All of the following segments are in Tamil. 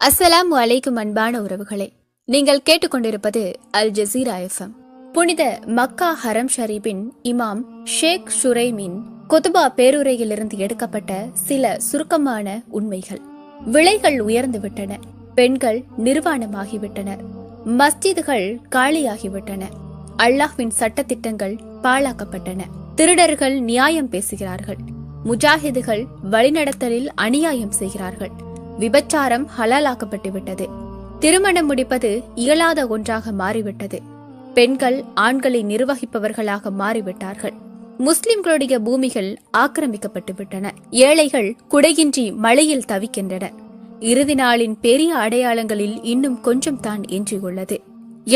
அஸ்ஸலாமு அலைக்கும் அன்பான உறவுகளே, நீங்கள் கேட்டுக்கொண்டிருப்பது அல் ஜசீரா FM. புனித மக்கா ஹரம் ஷரீபின் இமாம் ஷேக் ஷுரைமின் குதுபா பேருரையிலிருந்து எடுக்கப்பட்ட சில சுருக்கமான உண்மைகள். விலைகள் உயர்ந்து விட்டன, பெண்கள் நிர்வாணமாகிவிட்டனர், மஸ்ஜிதுகள் காலியாகிவிட்டன, அல்லாஹ்வின் சட்டத்திட்டங்கள் பாழாக்கப்பட்டன, திருடர்கள் நியாயம் பேசுகிறார்கள், முஜாஹிதுகள் வழிநடத்தலில் அநியாயம் செய்கிறார்கள், விபச்சாரம் ஹலாலாக்கப்பட்டு விட்டது, திருமணம் முடிப்பது இயலாத ஒன்றாக மாறிவிட்டது, பெண்கள் ஆண்களை நிர்வகிப்பவர்களாக மாறிவிட்டார்கள், முஸ்லிம்களுடைய பூமிகள் ஆக்கிரமிக்கப்பட்டு விட்டன, ஏழைகள் குடையின்றி மழையில் தவிக்கின்றனர், இறுதி நாளின் பெரிய அடையாளங்களில் இன்னும் கொஞ்சம் தான் எஞ்சியுள்ளது.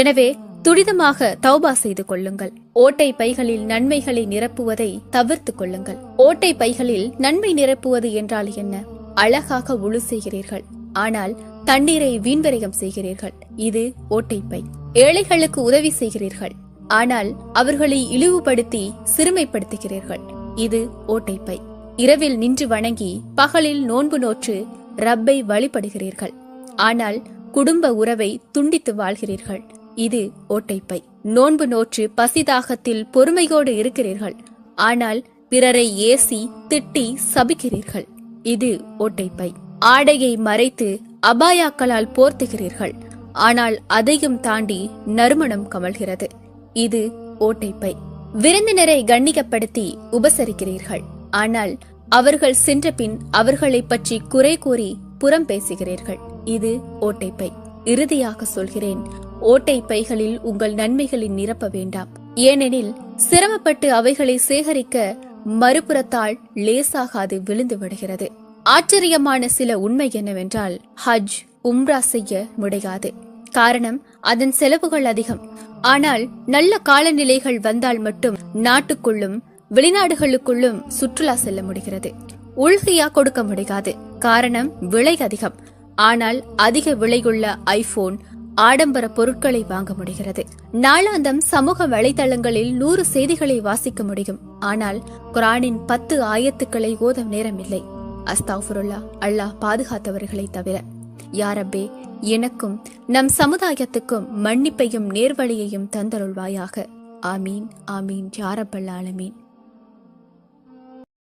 எனவே துரிதமாக தௌபா செய்து கொள்ளுங்கள். ஓட்டை பைகளில் நன்மைகளை நிரப்புவதை தவிர்த்து கொள்ளுங்கள். ஓட்டை பைகளில் நன்மை நிரப்புவது என்றால் என்ன? அழகாக உழு செய்கிறீர்கள், ஆனால் தண்ணீரை வீண்வரையம் செய்கிறீர்கள், இது ஓட்டைப்பை. ஏழைகளுக்கு உதவி செய்கிறீர்கள், ஆனால் அவர்களை இழிவுபடுத்தி சிறுமைப்படுத்துகிறீர்கள், இது ஓட்டைப்பை. இரவில் நின்று வணங்கி பகலில் நோன்பு நோற்று ரப்பை வழிபடுகிறீர்கள், ஆனால் குடும்ப உறவை துண்டித்து வாழ்கிறீர்கள், இது ஓட்டைப்பை. நோன்பு நோற்று பசிதாகத்தில் பொறுமையோடு இருக்கிறீர்கள், ஆனால் பிறரை ஏசி திட்டி சபிக்கிறீர்கள், இது ஓட்டைப்பை. ஆடையை மறைத்து அபாயாக்களால் போர்த்துகிறீர்கள், ஆனால் அதையும் தாண்டி நறுமணம் கமழ்கிறது, இது ஓட்டைப்பை. விருந்தினரை கண்ணியப்படுத்தி உபசரிக்கிறீர்கள், ஆனால் அவர்கள் சென்ற பின் அவர்களை பற்றி குறை கூறி புறம் பேசுகிறீர்கள், இது ஓட்டைப்பை. இறுதியாக சொல்கிறேன், ஓட்டை பைகளில் உங்கள் நன்மைகளை நிரப்ப வேண்டாம். ஏனெனில் சிரமப்பட்டு அவைகளை சேகரிக்க மறுபுறத்தால் லேசாக அது விழுந்து விடுகிறது. ஆச்சரியமான சில உண்மை என்னவென்றால், ஹஜ் உம்ரா செய்ய முடியாது. காரணம், அதன் செலவுகள் அதிகம். ஆனால் நல்ல காலநிலைகள் வந்தால் மட்டும் நாட்டுக்குள்ளும் வெளிநாடுகளுக்குள்ளும் சுற்றுலா செல்ல முடிகிறது. உள்கையா கொடுக்க முடியாது, காரணம் விலை அதிகம். ஆனால் அதிக விலையுள்ள ஐபோன், ஆடம்பர பொருட்களை வாங்க முடிகிறது. நாளாந்தம் சமூக வலைதளங்களில் 100 செய்திகளை வாசிக்க முடியும், ஆனால் குர்ஆனின் 10 ஆயத்துக்களை ஓத நேரமில்லை. அஸ்தக்ஃபிருல்லாஹ், அல்லாஹ் பாதுகாத்தவர்களை தவிர. யா ரப்பே, எனக்கும் நம் சமுதாயத்துக்கும் மன்னிப்பையும் நேர்வழியையும் தந்தருள்வாயாக. ஆமீன் ஆமீன் யா ரப்பல் ஆலமீன்.